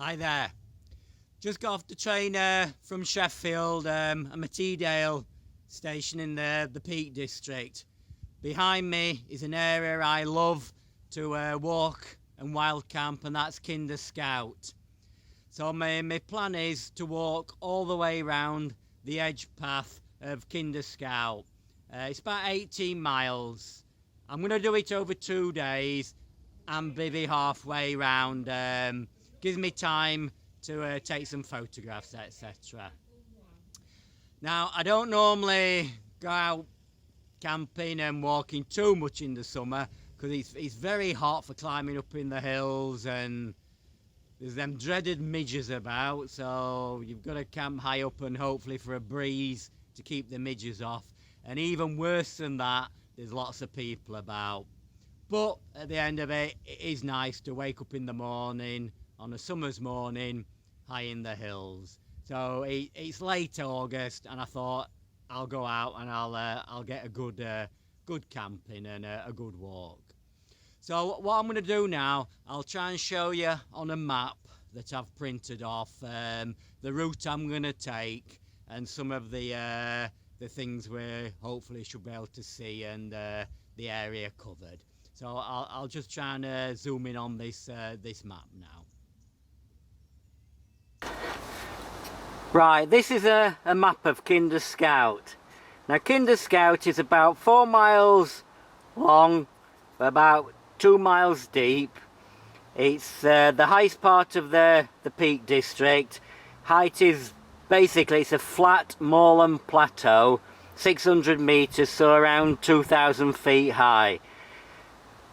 Hi there. Just got off the train from Sheffield. I'm at Edale station in the Peak District. Behind me is an area I love to walk and wild camp, and that's Kinder Scout. So my plan is to walk all the way around the edge path of Kinder Scout. It's about 18 miles. I'm going to do it over 2 days and bivvy halfway round. Gives me time to take some photographs, etc. Now, I don't normally go out camping and walking too much in the summer because it's very hot for climbing up in the hills, and there's them dreaded midges about, so you've got to camp high up and hopefully for a breeze to keep the midges off. And even worse than that, there's lots of people about. But at the end of it, it is nice to wake up in the morning on a summer's morning high in the hills. So it's late August, and I thought I'll go out and I'll get a good camping and a good walk. So what I'm going to do now, I'll try and show you on a map that I've printed off the route I'm going to take and some of the things we hopefully should be able to see and the area covered. So I'll just try and zoom in on this map now. Right, this is a map of Kinder Scout. Now Kinder Scout is about 4 miles long, about 2 miles deep. It's the highest part of the Peak District. Height is basically, it's a flat moorland plateau, 600 metres, so around 2,000 feet high.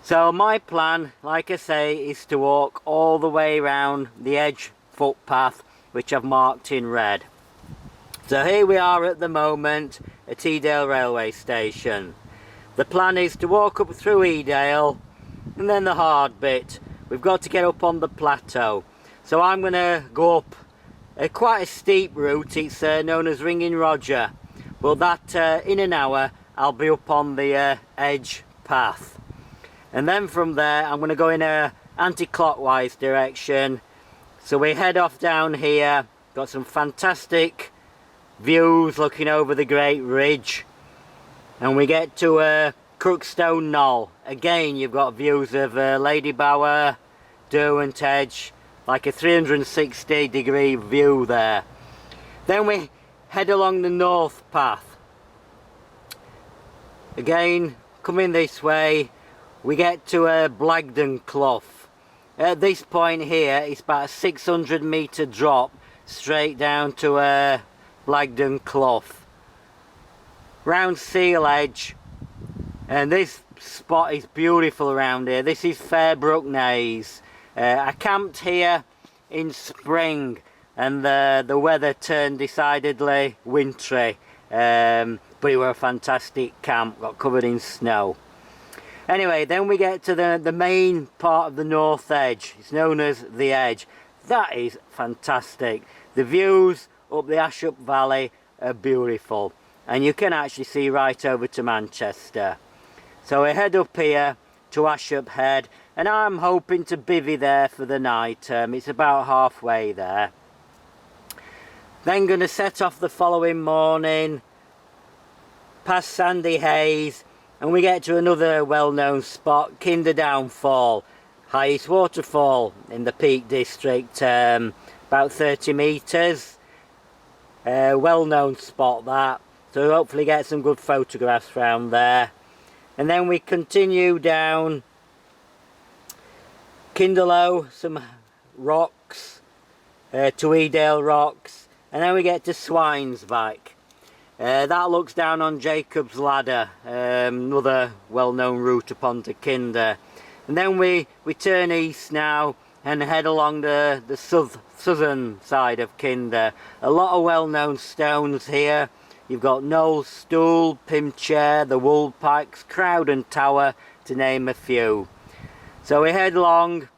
So my plan, like I say, is to walk all the way around the edge footpath, which I've marked in red. So here we are at the moment at Edale railway station. The plan is to walk up through Edale, and then the hard bit, we've got to get up on the plateau. So I'm going to go up quite a steep route. It's known as Ringing Roger, but that in an hour I'll be up on the edge path. And then from there I'm going to go in a anti-clockwise direction. So we head off down here, got some fantastic views looking over the Great Ridge, and we get to Crookstone Knoll. Again, you've got views of Lady Bower, Derwent Edge, like a 360-degree view there. Then we head along the north path. Again, coming this way, we get to Blagden Clough. At this point here, it's about a 600 metre drop straight down to Blagden Clough. Round Seal Edge, and this spot is beautiful around here. This is Fairbrook Naze. I camped here in spring, and the weather turned decidedly wintry, but it was a fantastic camp, got covered in snow. Anyway, then we get to the main part of the north edge. It's known as the Edge. That is fantastic. The views up the Ashup Valley are beautiful, and you can actually see right over to Manchester. So we head up here to Ashup Head, and I'm hoping to bivvy there for the night. It's about halfway there. Then going to set off the following morning past Sandy Haze, and we get to another well-known spot, Kinder Downfall, highest waterfall in the Peak District, about 30 metres. Well-known spot that, so hopefully get some good photographs around there. And then we continue down Kinderlow, some rocks, to Edale Rocks, and then we get to Swinesback. That looks down on Jacob's Ladder, another well-known route up onto Kinder. And then we turn east now and head along the southern side of Kinder. A lot of well-known stones here. You've got Knowles Stool, Pimchair, the Woolpacks, Crowden Tower, to name a few. So we head along.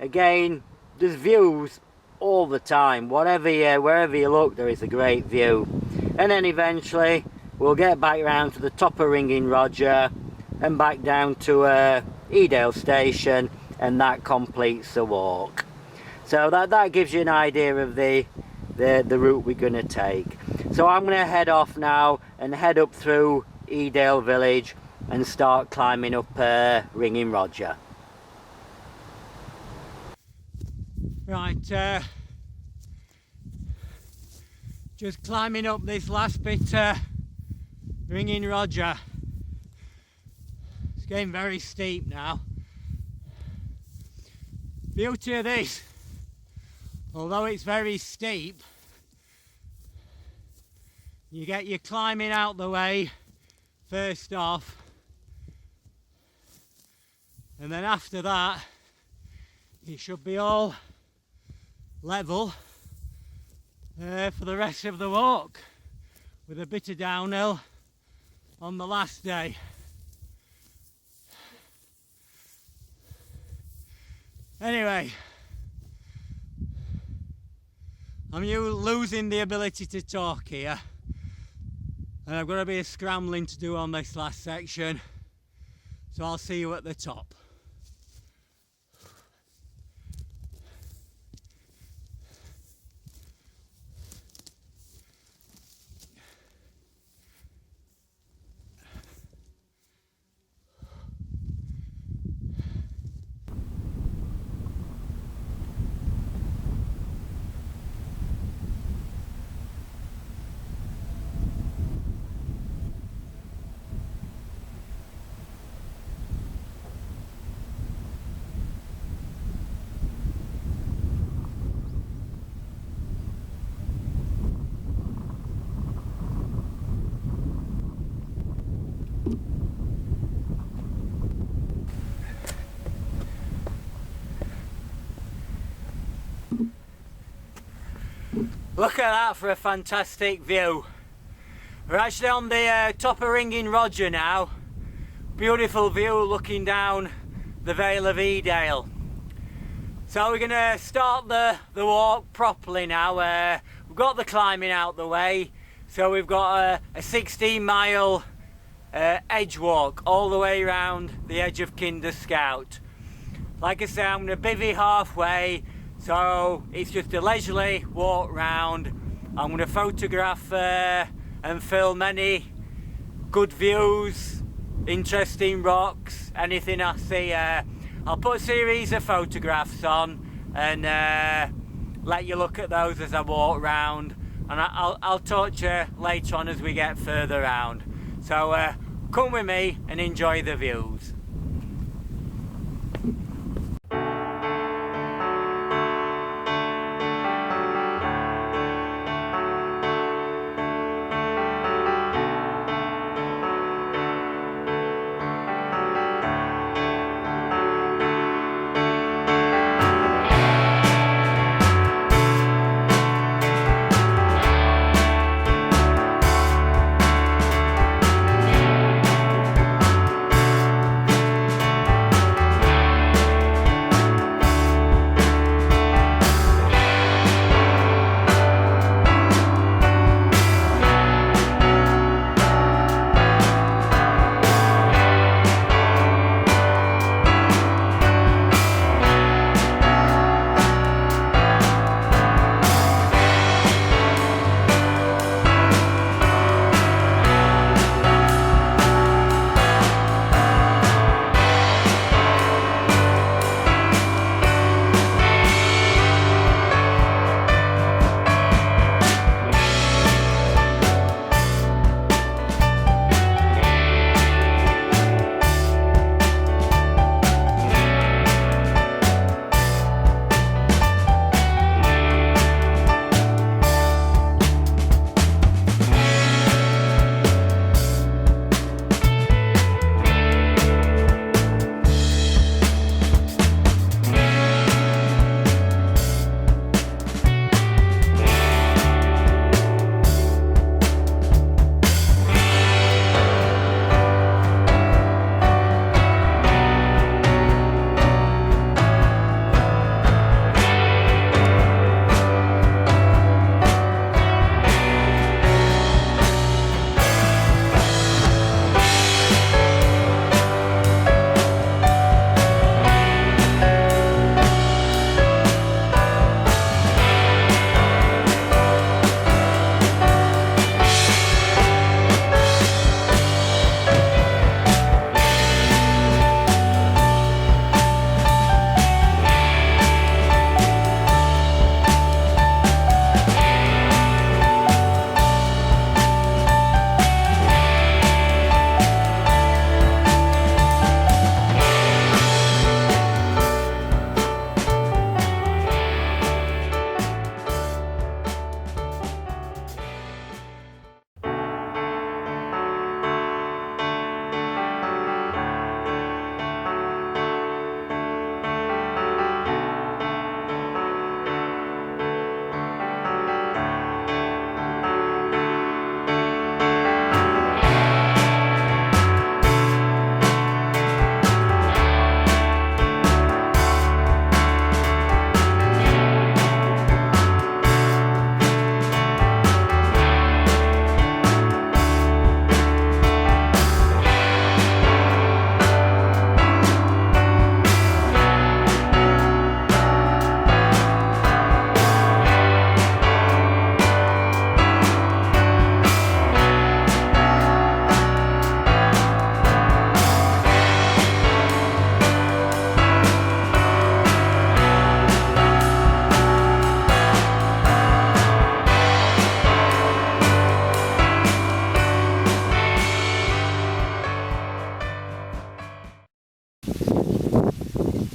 Again, there's views all the time. Wherever you look, there is a great view. And then eventually we'll get back round to the top of Ringing Roger and back down to Edale station, and that completes the walk. So that gives you an idea of the route we're going to take. So I'm going to head off now and head up through Edale village and start climbing up Ringing Roger. Right, just climbing up this last bit, Ringing Roger. It's getting very steep now. Beauty of this, although it's very steep, you get your climbing out the way first off, and then after that it should be all level for the rest of the walk, with a bit of downhill on the last day. Anyway, I'm losing the ability to talk here, and I've got a bit of scrambling to do on this last section, so I'll see you at the top. Look at that for a fantastic view. We're actually on the top of Ringing Roger now. Beautiful view looking down the Vale of Edale. So we're going to start the walk properly now. We've got the climbing out the way, so we've got a 16-mile edge walk all the way around the edge of Kinder Scout. Like I say, I'm going to bivvy halfway, so it's just a leisurely walk round. I'm going to photograph and film any good views, interesting rocks, anything I see. I'll put a series of photographs on and let you look at those as I walk round, and I'll talk to you later on as we get further round. So come with me and enjoy the views.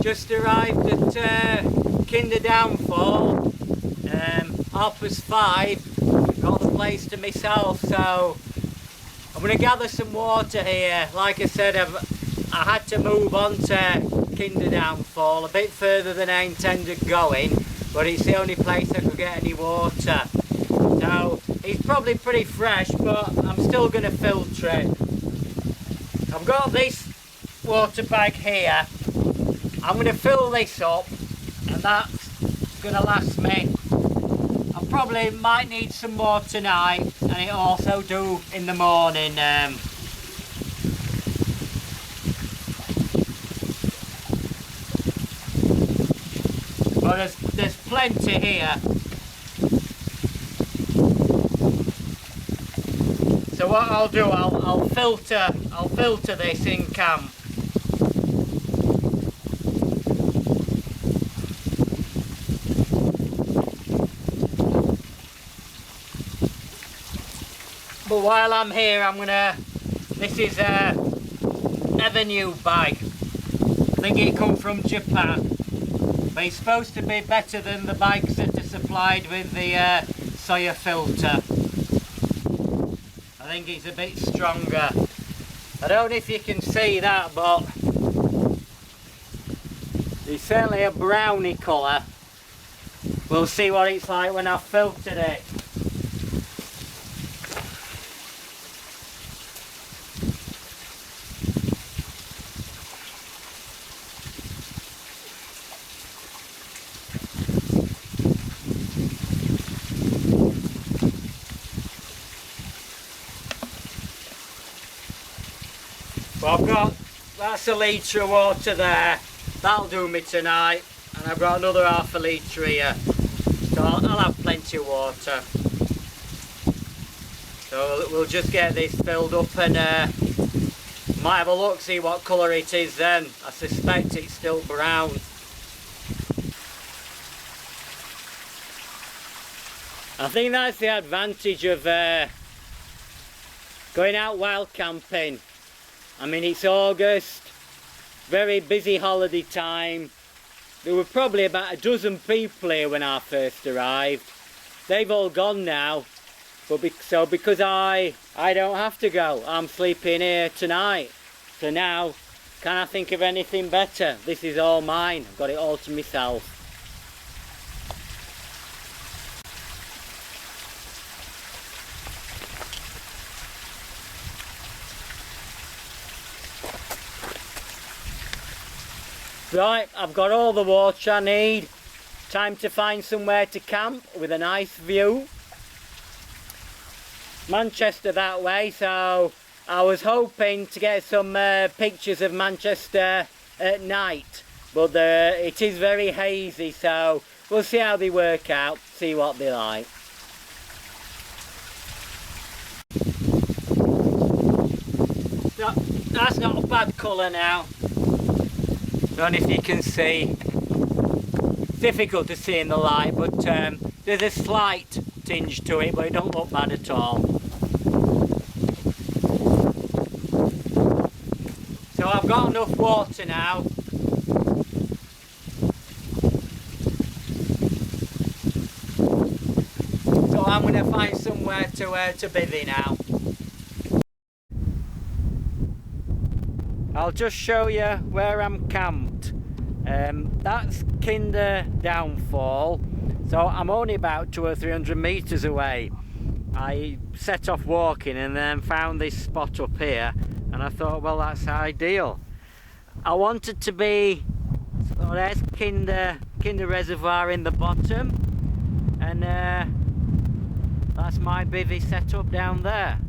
Just arrived at Kinder Downfall, 5:30, got the place to myself, so I'm going to gather some water here. Like I said, I had to move on to Kinder Downfall, a bit further than I intended going, but it's the only place I could get any water. So it's probably pretty fresh, but I'm still going to filter it. I've got this water bag here. I'm going to fill this up, and that's going to last me. I probably might need some more tonight, and it also do in the morning. But there's plenty here. So what I'll do, I'll filter this in camp. But while I'm here, this is a never new bag. I think it come from Japan. But it's supposed to be better than the bags that are supplied with the soya filter. I think it's a bit stronger. I don't know if you can see that, but it's certainly a browny colour. We'll see what it's like when I've filtered it. Well, that's a litre of water there. That'll do me tonight. And I've got another half a litre here. So I'll have plenty of water. So we'll just get this filled up and might have a look, see what colour it is then. I suspect it's still brown. I think that's the advantage of going out wild camping. I mean, it's August, very busy holiday time. There were probably about a dozen people here when I first arrived. They've all gone now, but because I don't have to go, I'm sleeping here tonight. So now, can I think of anything better? This is all mine, I've got it all to myself. Right, I've got all the water I need. Time to find somewhere to camp with a nice view. Manchester that way, so I was hoping to get some pictures of Manchester at night. But it is very hazy, so we'll see how they work out, see what they like. That's not a bad colour now. Don't know if you can see. It's difficult to see in the light, but there's a slight tinge to it, but it don't look bad at all. So I've got enough water now. So I'm going to find somewhere to bivvy now. I'll just show you where I'm camped. That's Kinder Downfall, so I'm only about 200 or 300 metres away. I set off walking and then found this spot up here, and I thought, well, that's ideal. I wanted to be, so there's Kinder Reservoir in the bottom, and that's my bivvy set up down there.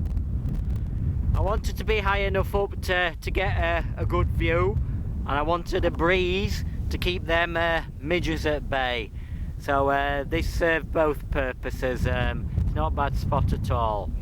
I wanted to be high enough up to get a good view, and I wanted a breeze to keep them midges at bay. So this served both purposes. It's not a bad spot at all.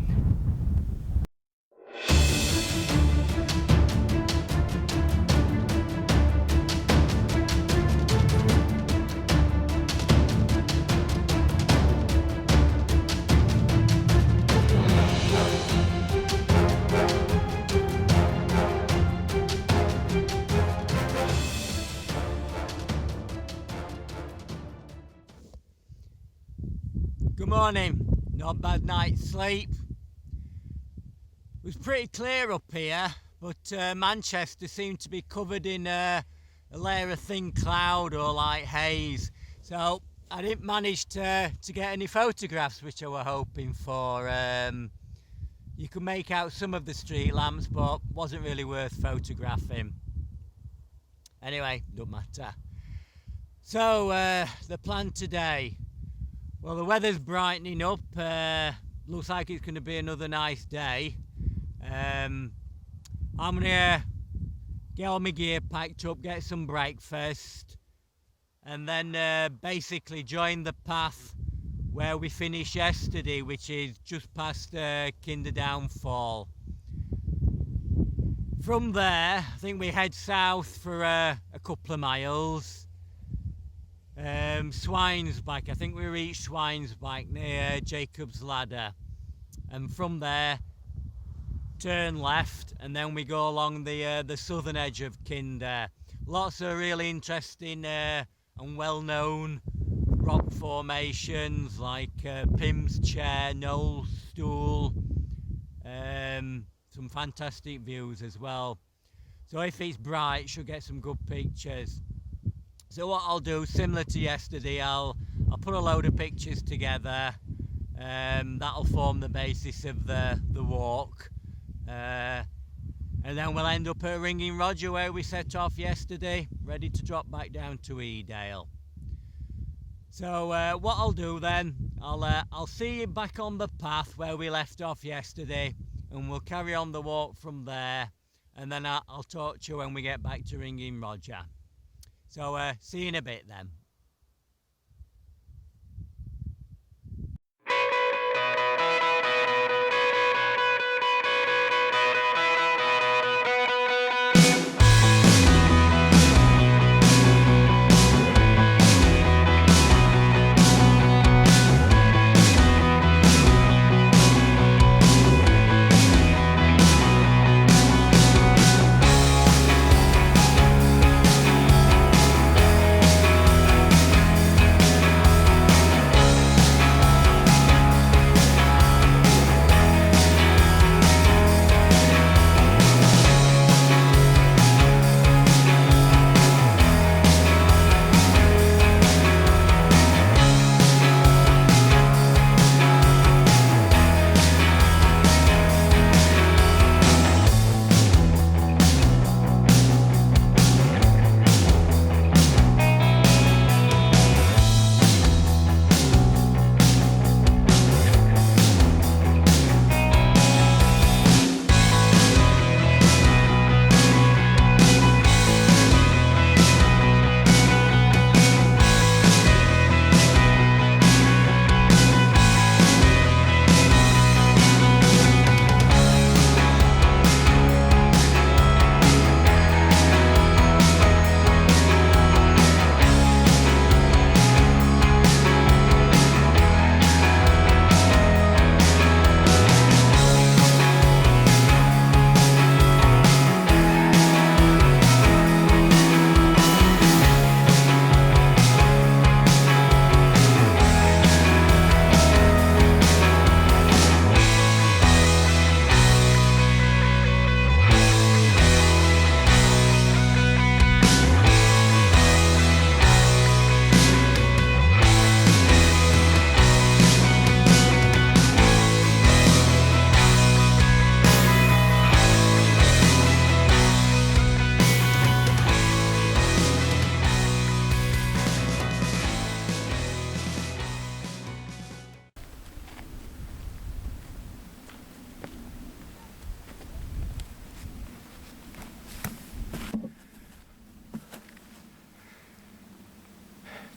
morning. Not a bad night's sleep. It was pretty clear up here, but Manchester seemed to be covered in a layer of thin cloud or like haze. So I didn't manage to get any photographs, which I were hoping for. You could make out some of the street lamps, but wasn't really worth photographing. Anyway, don't matter. So the plan today. Well, the weather's brightening up. Looks like it's going to be another nice day. I'm going to get all my gear packed up, get some breakfast, and then basically join the path where we finished yesterday, which is just past Kinder Downfall. From there, I think we head south for a couple of miles. Swinesback, I think we reached Swinesback near Jacob's Ladder, and from there turn left, and then we go along the southern edge of Kinder. Lots of really interesting and well-known rock formations like Pim's Chair, Noel's Stool, some fantastic views as well. So if it's bright, should get some good pictures. So what I'll do, similar to yesterday, I'll put a load of pictures together. That'll form the basis of the walk. And then we'll end up at Ringing Roger, where we set off yesterday, ready to drop back down to Edale. So what I'll do then, I'll see you back on the path where we left off yesterday, and we'll carry on the walk from there, and then I'll talk to you when we get back to Ringing Roger. So see you in a bit then.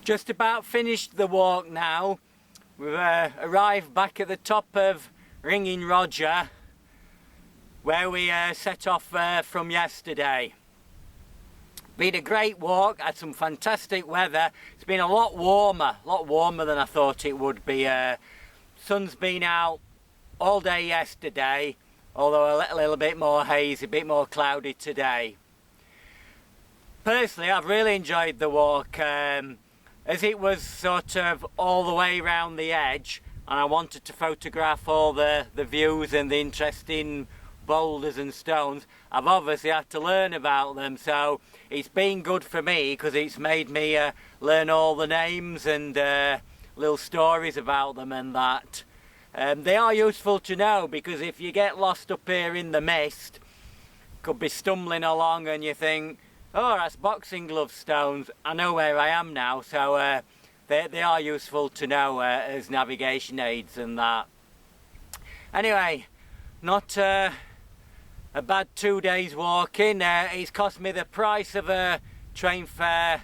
Just about finished the walk now. We've arrived back at the top of Ringing Roger, where we set off from yesterday. Been a great walk, had some fantastic weather. It's been a lot warmer than I thought it would be. Sun's been out all day yesterday, although a little bit more hazy, a bit more cloudy today. Personally, I've really enjoyed the walk. As it was sort of all the way around the edge, and I wanted to photograph all the views and the interesting boulders and stones, I've obviously had to learn about them. So it's been good for me because it's made me learn all the names and little stories about them and that. They are useful to know, because if you get lost up here in the mist, could be stumbling along and you think, oh, that's boxing glove stones, I know where I am now. So they are useful to know as navigation aids and that. Anyway, not a bad 2 days walking. It's cost me the price of a train fare,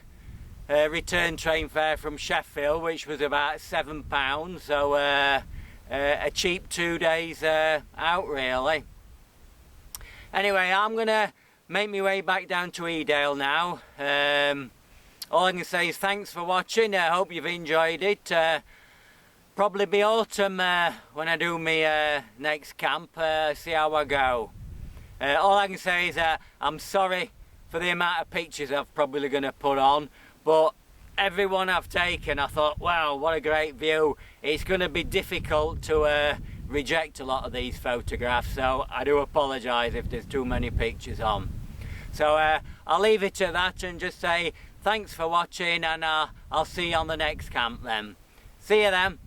return train fare from Sheffield, which was about £7. So a cheap 2 days out, really. Anyway, I'm gonna make my way back down to Edale now. All I can say is thanks for watching. I hope you've enjoyed it. Probably be autumn when I do my next camp, see how I go. All I can say is I'm sorry for the amount of pictures I've probably going to put on, but everyone I've taken, I thought, wow, what a great view. It's going to be difficult to reject a lot of these photographs, so I do apologise if there's too many pictures on. So I'll leave it at that and just say thanks for watching, and I'll see you on the next camp then. See you then.